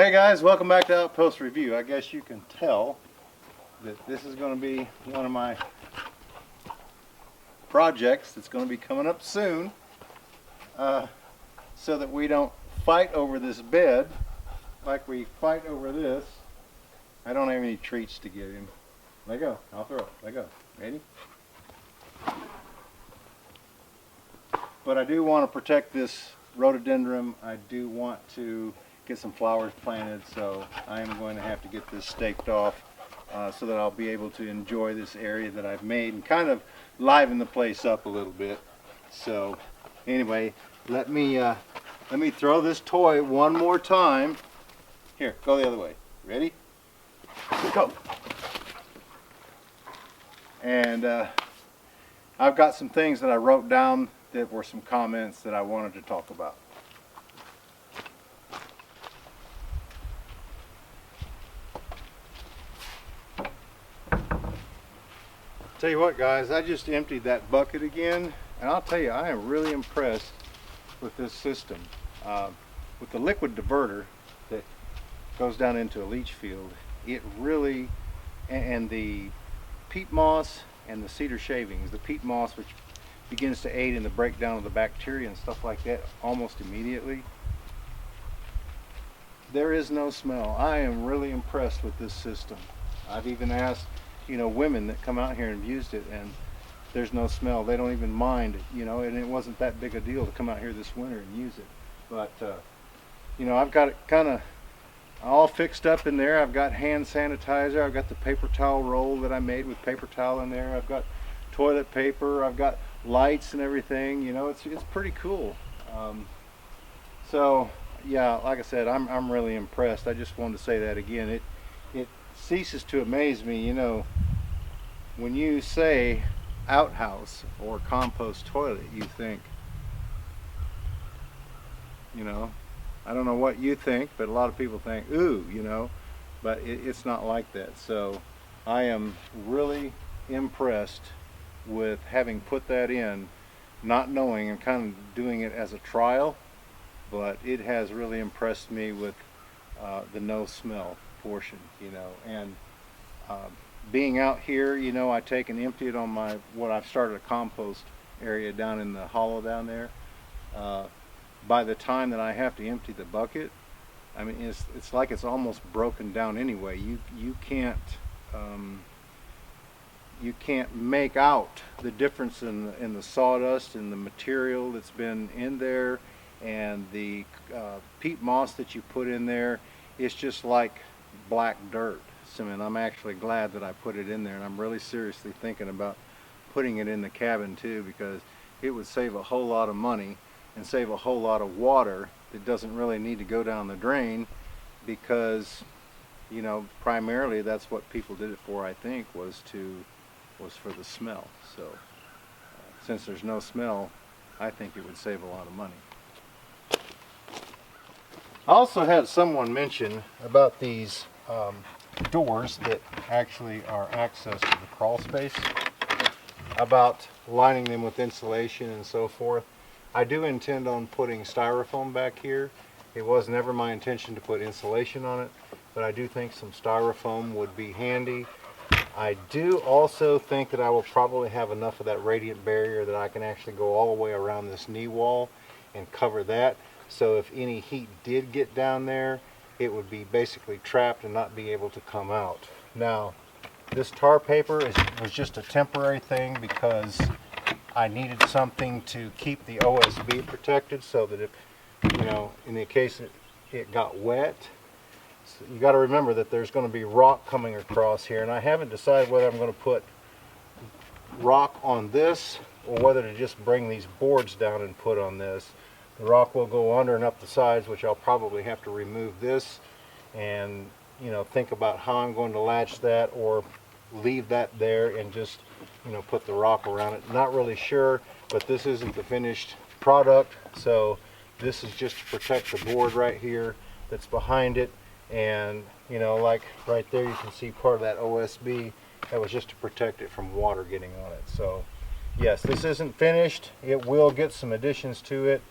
Hey guys, welcome back to Outpost Review. I guess you can tell that this is going to be one of my projects that's going to be coming up soon, so that we don't fight over this bed like we fight over this. I don't have any treats to give him. Let go. I'll throw it. Let go. Ready? But I do want to protect this rhododendron. I do want to get some flowers planted, so I am going to have to get this staked off so that I'll be able to enjoy this area that I've made and kind of liven the place up a little bit. So anyway, let me throw this toy one more time. Here, go the other way. Ready? Go. And I've got some things that I wrote down that were some comments that I wanted to talk about. Tell you what, guys, I just emptied that bucket again, and I'll tell you, I am really impressed with this system. With the liquid diverter that goes down into a leach field, it really, and the peat moss and the cedar shavings, the peat moss, which begins to aid in the breakdown of the bacteria and stuff like that almost immediately. There is no smell. I am really impressed with this system. I've even asked, women that come out here and used it, and there's no smell. They don't even mind it, and it wasn't that big a deal to come out here this winter and use it. But, I've got it kind of all fixed up in there. I've got hand sanitizer. I've got the paper towel roll that I made with paper towel in there. I've got toilet paper. I've got lights and everything. It's pretty cool. So, yeah, like I said, I'm really impressed. I just wanted to say that again. It ceases to amaze me, when you say outhouse or compost toilet, you think, I don't know what you think, but a lot of people think, ooh, but it's not like that. So I am really impressed with having put that in, not knowing and kind of doing it as a trial, but it has really impressed me with the no smell portion, and being out here, I take and empty it on what I've started a compost area down in the hollow down there. By the time that I have to empty the bucket, I mean, it's like it's almost broken down anyway. You can't make out the difference in the sawdust and the material that's been in there, and the peat moss that you put in there. It's just like black dirt. So, I'm actually glad that I put it in there, and I'm really seriously thinking about putting it in the cabin too, because it would save a whole lot of money and save a whole lot of water that doesn't really need to go down the drain, because primarily that's what people did it for, I think, was for the smell. So since there's no smell, I think it would save a lot of money. I also had someone mention about these doors that actually are access to the crawl space, about lining them with insulation and so forth. I do intend on putting styrofoam back here. It was never my intention to put insulation on it, but I do think some styrofoam would be handy. I do also think that I will probably have enough of that radiant barrier that I can actually go all the way around this knee wall and cover that. So if any heat did get down there, it would be basically trapped and not be able to come out. Now, this tar paper was just a temporary thing because I needed something to keep the OSB protected, so that if, in the case it got wet, so you got to remember that there's going to be rock coming across here, and I haven't decided whether I'm going to put rock on this or whether to just bring these boards down and put on this. The rock will go under and up the sides, which I'll probably have to remove this and, think about how I'm going to latch that, or leave that there and just, put the rock around it. Not really sure, but this isn't the finished product, so this is just to protect the board right here that's behind it. And, like right there, you can see part of that OSB. That was just to protect it from water getting on it. So, yes, this isn't finished. It will get some additions to it,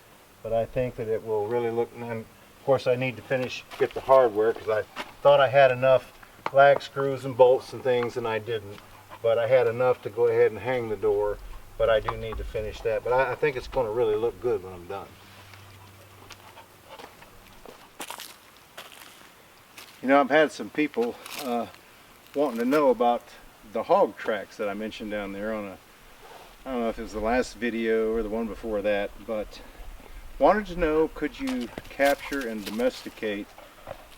but I think that it will really look Of course, I need to get the hardware, because I thought I had enough lag screws and bolts and things, and I didn't. But I had enough to go ahead and hang the door, but I do need to finish that. But I think it's going to really look good when I'm done. You know, I've had some people wanting to know about the hog tracks that I mentioned down there on I don't know if it was the last video or the one before that, but wanted to know, could you capture and domesticate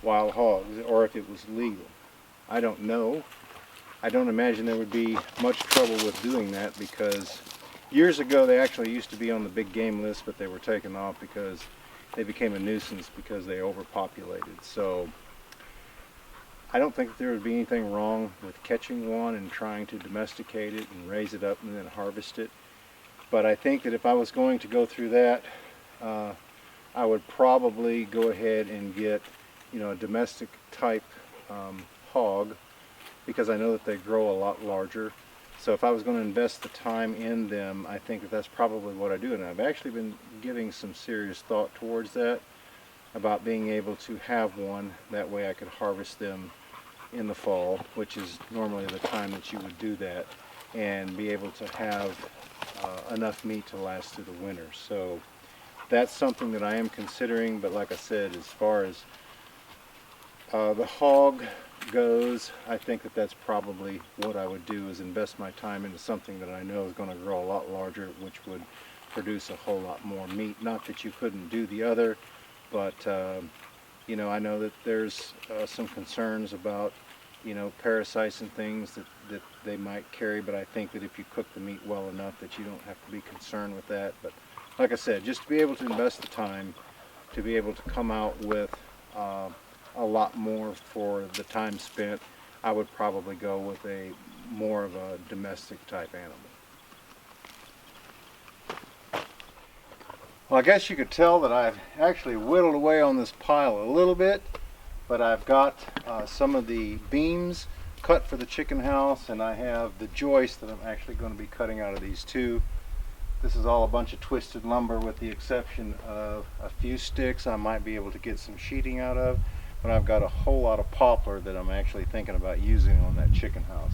wild hogs, or if it was legal. I don't know. I don't imagine there would be much trouble with doing that, because years ago they actually used to be on the big game list, but they were taken off because they became a nuisance because they overpopulated. So I don't think that there would be anything wrong with catching one and trying to domesticate it and raise it up and then harvest it. But I think that if I was going to go through that, I would probably go ahead and get, you know, a domestic type hog, because I know that they grow a lot larger. So if I was going to invest the time in them, I think that that's probably what I do. And I've actually been giving some serious thought towards that, about being able to have one. That way I could harvest them in the fall, which is normally the time that you would do that, and be able to have enough meat to last through the winter. So that's something that I am considering. But like I said, as far as the hog goes, I think that that's probably what I would do, is invest my time into something that I know is going to grow a lot larger, which would produce a whole lot more meat. Not that you couldn't do the other, but you know, I know that there's some concerns about, you know, parasites and things that they might carry, but I think that if you cook the meat well enough that you don't have to be concerned with that. But like I said, just to be able to invest the time to be able to come out with a lot more for the time spent, I would probably go with a more of a domestic type animal. Well, I guess you could tell that I've actually whittled away on this pile a little bit, but I've got some of the beams cut for the chicken house, and I have the joist that I'm actually going to be cutting out of these two. This is all a bunch of twisted lumber, with the exception of a few sticks I might be able to get some sheeting out of, but I've got a whole lot of poplar that I'm actually thinking about using on that chicken house.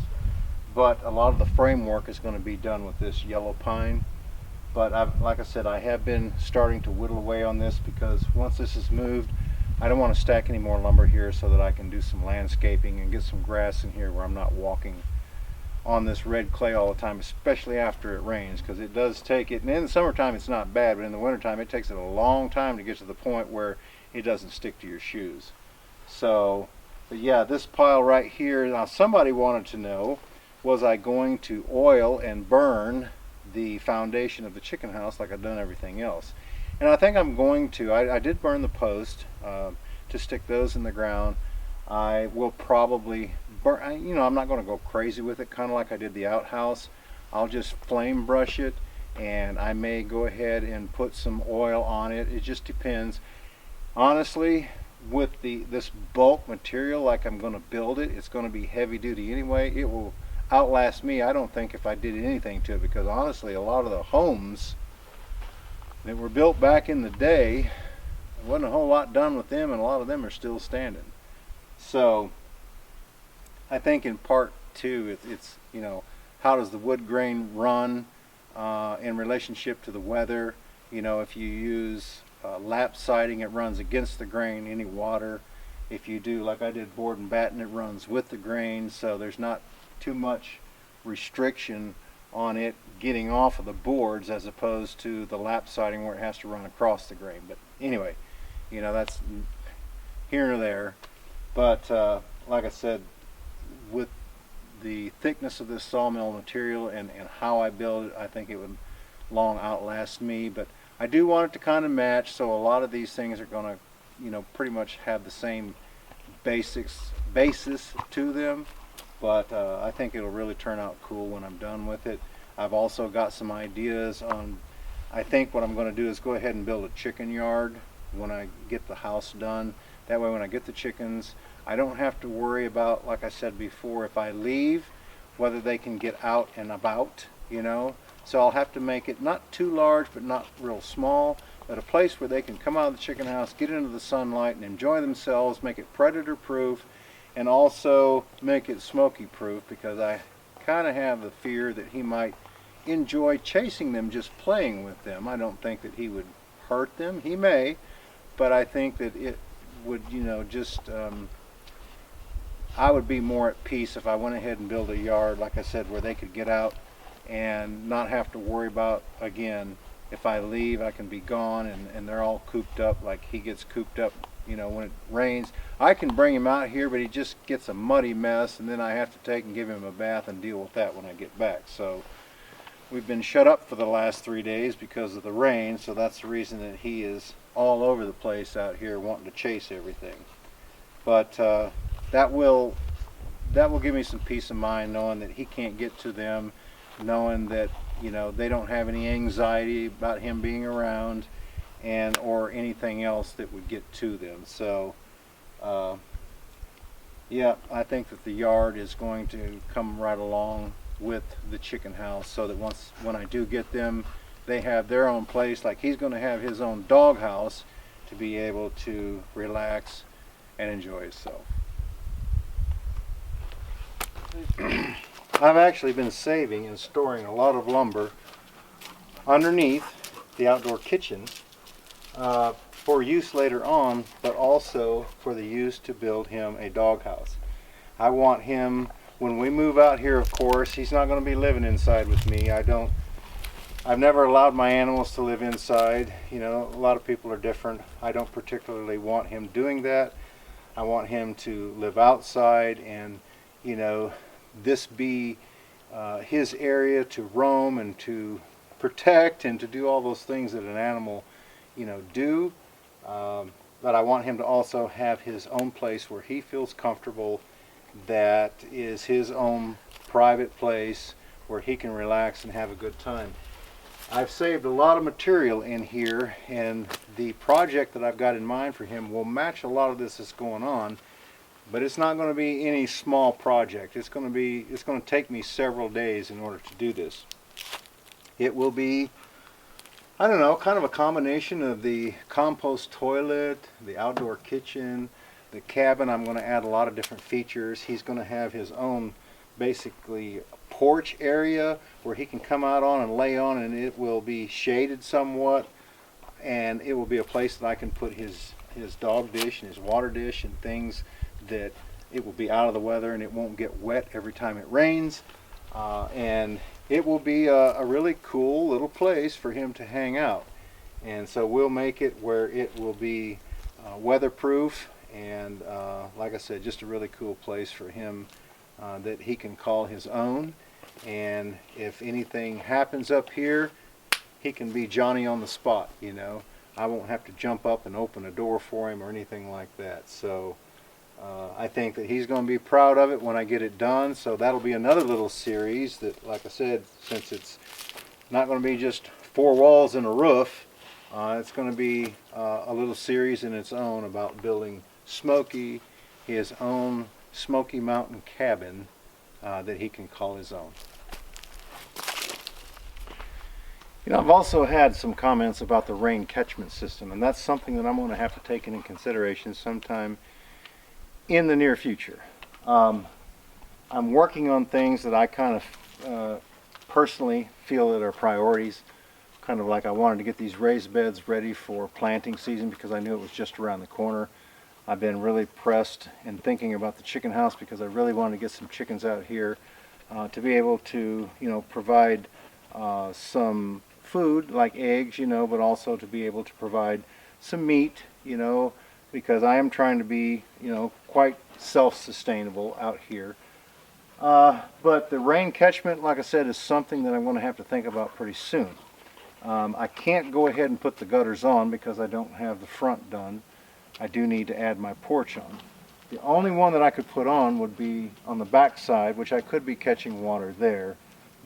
But a lot of the framework is going to be done with this yellow pine. But like I said, I have been starting to whittle away on this, because once this is moved, I don't want to stack any more lumber here, so that I can do some landscaping and get some grass in here where I'm not walking on this red clay all the time, especially after it rains, because it does take it, and in the summertime it's not bad, but in the wintertime it takes it a long time to get to the point where it doesn't stick to your shoes. So, but yeah, this pile right here, now somebody wanted to know, was I going to oil and burn the foundation of the chicken house like I've done everything else? And I think I'm going to. I did burn the post to stick those in the ground. I will probably burn, you know, I'm not going to go crazy with it, kind of like I did the outhouse. I'll just flame brush it, and I may go ahead and put some oil on it. It just depends. Honestly, with this bulk material, like I'm going to build it, it's going to be heavy duty anyway. It will outlast me, I don't think, if I did anything to it, because honestly, a lot of the homes that were built back in the day, there wasn't a whole lot done with them, and a lot of them are still standing. So I think in part two, it's you know, how does the wood grain run in relationship to the weather? You know, if you use lap siding, it runs against the grain, any water. If you do, like I did, board and batten, it runs with the grain, so there's not too much restriction on it getting off of the boards, as opposed to the lap siding where it has to run across the grain. But anyway, you know, that's here or there. But like I said, with the thickness of this sawmill material and how I build it, I think it would long outlast me. But I do want it to kind of match, so a lot of these things are going to, you know, pretty much have the same basis to them. But I think it'll really turn out cool when I'm done with it. I've also got some ideas on, I think what I'm going to do is go ahead and build a chicken yard when I get the house done. That way when I get the chickens, I don't have to worry about, like I said before, if I leave, whether they can get out and about, you know. So I'll have to make it not too large, but not real small. but a place where they can come out of the chicken house, get into the sunlight and enjoy themselves, make it predator proof, and also make it Smoky proof, because I kind of have the fear that he might enjoy chasing them, just playing with them. I don't think that he would hurt them. He may, but I think that it would, you know, just I would be more at peace if I went ahead and built a yard, like I said, where they could get out and not have to worry about, again, if I leave I can be gone and they're all cooped up like he gets cooped up, you know, when it rains. I can bring him out here, but he just gets a muddy mess, and then I have to take and give him a bath and deal with that when I get back. So we've been shut up for the last 3 days because of the rain, so that's the reason that he is all over the place out here wanting to chase everything. But that will give me some peace of mind, knowing that he can't get to them, knowing that, you know, they don't have any anxiety about him being around and or anything else that would get to them. So yeah, I think that the yard is going to come right along with the chicken house, so that when I do get them, they have their own place. Like he's going to have his own dog house to be able to relax and enjoy himself. I've actually been saving and storing a lot of lumber underneath the outdoor kitchen for use later on, but also for the use to build him a dog house. I want him, when we move out here, of course, he's not going to be living inside with me. I've never allowed my animals to live inside. You know, a lot of people are different. I don't particularly want him doing that. I want him to live outside and, you know, this be his area to roam and to protect and to do all those things that an animal, you know, do. But I want him to also have his own place where he feels comfortable, that is his own private place where he can relax and have a good time. I've saved a lot of material in here, and the project that I've got in mind for him will match a lot of this that's going on. But it's not going to be any small project. It's going to take me several days in order to do this. It will be, I don't know, kind of a combination of the compost toilet, the outdoor kitchen, the cabin. I'm going to add a lot of different features. He's going to have his own, basically, porch area where he can come out on and lay on, and it will be shaded somewhat, and it will be a place that I can put his dog dish and his water dish and things, that it will be out of the weather and it won't get wet every time it rains, and it will be a really cool little place for him to hang out. And so we'll make it where it will be weatherproof and like I said, just a really cool place for him that he can call his own. And if anything happens up here, he can be Johnny on the spot, you know. I won't have to jump up and open a door for him or anything like that. So I think that he's going to be proud of it when I get it done. So that'll be another little series that, like I said, since it's not going to be just 4 walls and a roof, it's going to be a little series in its own about building Smoky, his own Smoky Mountain cabin that he can call his own. You know, I've also had some comments about the rain catchment system, and that's something that I'm going to have to take into consideration sometime in the near future. I'm working on things that I kind of personally feel that are priorities. Kind of like I wanted to get these raised beds ready for planting season because I knew it was just around the corner. I've been really pressed in thinking about the chicken house because I really wanted to get some chickens out here to be able to, you know, provide some food like eggs, you know, but also to be able to provide some meat, you know, because I am trying to be, you know, quite self-sustainable out here. But the rain catchment, like I said, is something that I'm going to have to think about pretty soon. I can't go ahead and put the gutters on because I don't have the front done. I do need to add my porch on. The only one that I could put on would be on the back side, which I could be catching water there.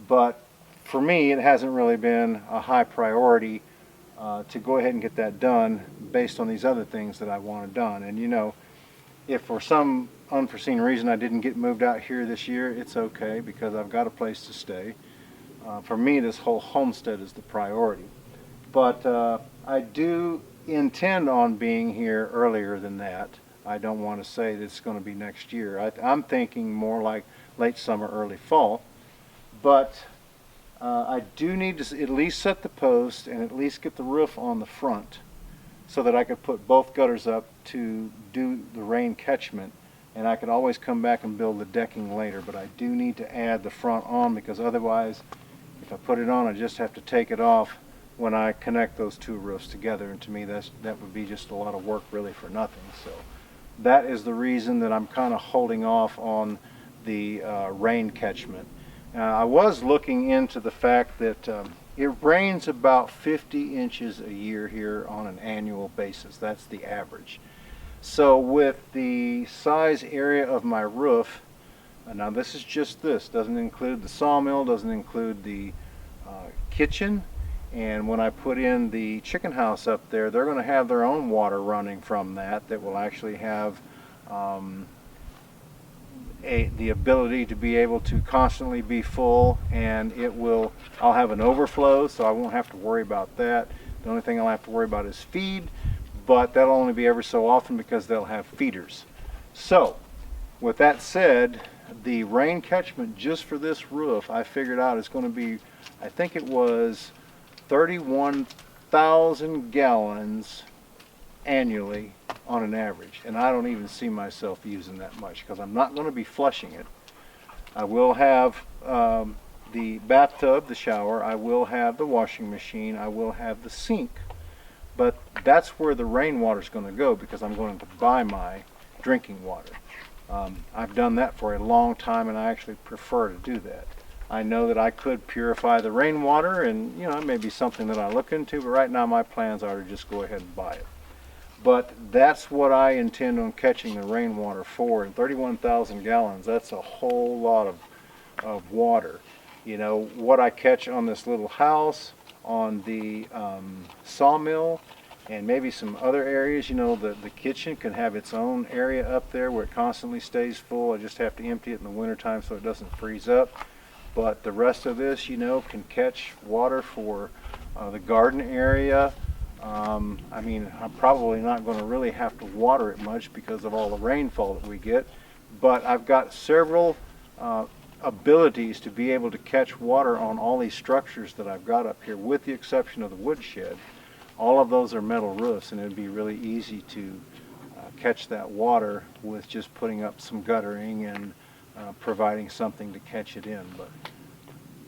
But for me, it hasn't really been a high priority to go ahead and get that done based on these other things that I wanted done. And you know, if for some unforeseen reason I didn't get moved out here this year, it's okay because I've got a place to stay. For me, this whole homestead is the priority. But I do intend on being here earlier than that. I don't want to say that it's going to be next year. I'm thinking more like late summer, early fall. But I do need to at least set the post and at least get the roof on the front so that I could put both gutters up to do the rain catchment, and I could always come back and build the decking later. But I do need to add the front on, because otherwise, if I put it on, I just have to take it off when I connect those two roofs together, and to me that would be just a lot of work really for nothing. So that is the reason that I'm kind of holding off on the rain catchment. I was looking into the fact that it rains about 50 inches a year here on an annual basis. That's the average. So with the size area of my roof, now this is just this, doesn't include the sawmill, doesn't include the kitchen, and when I put in the chicken house up there, they're going to have their own water running from that will actually have the ability to be able to constantly be full, and I'll have an overflow, so I won't have to worry about that. The only thing I'll have to worry about is feed, but that'll only be every so often because they'll have feeders. So with that said, the rain catchment just for this roof, I figured out is going to be, I think it was 31,000 gallons annually on an average, and I don't even see myself using that much because I'm not going to be flushing it. I will have the bathtub, the shower, I will have the washing machine, I will have the sink, but that's where the rainwater is going to go because I'm going to buy my drinking water. I've done that for a long time, and I actually prefer to do that. I know that I could purify the rainwater, and it may be something that I look into, but right now my plans are to just go ahead and buy it. But that's what I intend on catching the rainwater for, and 31,000 gallons, that's a whole lot of water. What I catch on this little house, on the sawmill, and maybe some other areas, the kitchen can have its own area up there where it constantly stays full. I just have to empty it in the wintertime so it doesn't freeze up. But the rest of this, can catch water for the garden area. I'm probably not going to really have to water it much because of all the rainfall that we get, but I've got several abilities to be able to catch water on all these structures that I've got up here, with the exception of the woodshed. All of those are metal roofs, and it'd be really easy to catch that water with just putting up some guttering and providing something to catch it in. But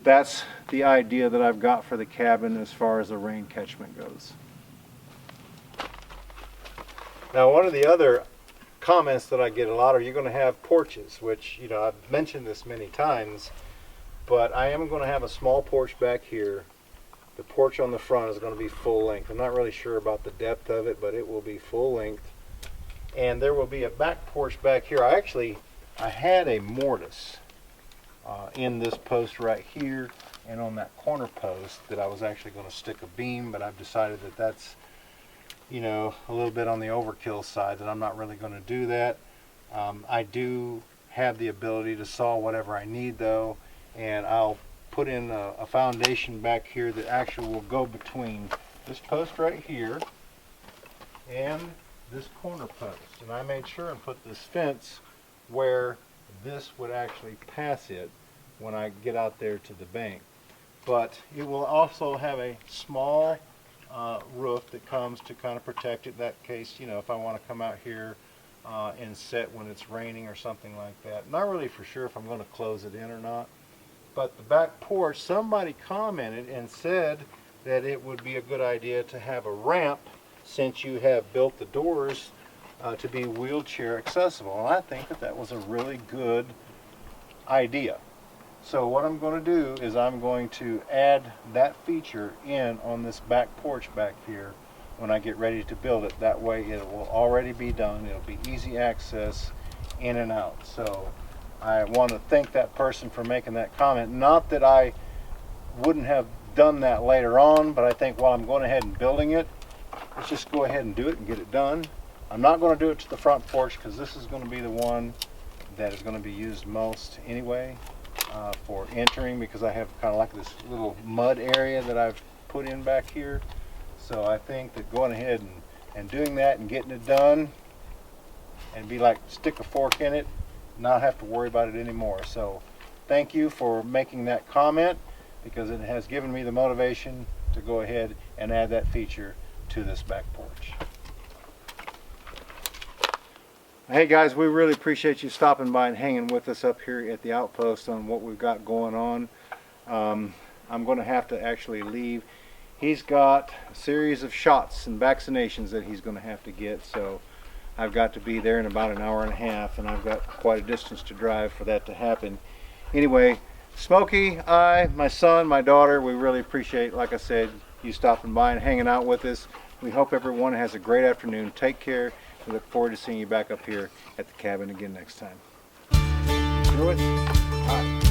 that's the idea that I've got for the cabin as far as the rain catchment goes. Now, one of the other comments that I get a lot are, you're going to have porches, which, I've mentioned this many times, but I am going to have a small porch back here. The porch on the front is going to be full length. I'm not really sure about the depth of it, but it will be full length. And there will be a back porch back here. I had a mortise in this post right here and on that corner post that I was actually going to stick a beam, but I've decided that that's a little bit on the overkill side, that I'm not really going to do that. I do have the ability to saw whatever I need though, and I'll put in a foundation back here that actually will go between this post right here and this corner post. And I made sure and put this fence where this would actually pass it when I get out there to the bank. But it will also have a small roof that comes to kind of protect it. In that case, if I want to come out here and sit when it's raining or something like that. Not really for sure if I'm going to close it in or not. But the back porch, somebody commented and said that it would be a good idea to have a ramp, since you have built the doors to be wheelchair accessible. And I think that was a really good idea. So what I'm going to do is I'm going to add that feature in on this back porch back here when I get ready to build it. That way it will already be done. It'll be easy access in and out. So I want to thank that person for making that comment. Not that I wouldn't have done that later on, but I think while I'm going ahead and building it, let's just go ahead and do it and get it done. I'm not going to do it to the front porch because this is going to be the one that is going to be used most anyway for entering, because I have kind of like this little mud area that I've put in back here. So I think that going ahead and doing that and getting it done and be like stick a fork in it, not have to worry about it anymore. So thank you for making that comment, because it has given me the motivation to go ahead and add that feature to this back porch. Hey guys, we really appreciate you stopping by and hanging with us up here at the Outpost on what we've got going on. I'm going to have to actually leave. He's got a series of shots and vaccinations that he's going to have to get, so I've got to be there in about an hour and a half, and I've got quite a distance to drive for that to happen. Anyway, Smoky, my son, my daughter, we really appreciate, like I said, you stopping by and hanging out with us. We hope everyone has a great afternoon. Take care. We look forward to seeing you back up here at the cabin again next time. Through it? All right.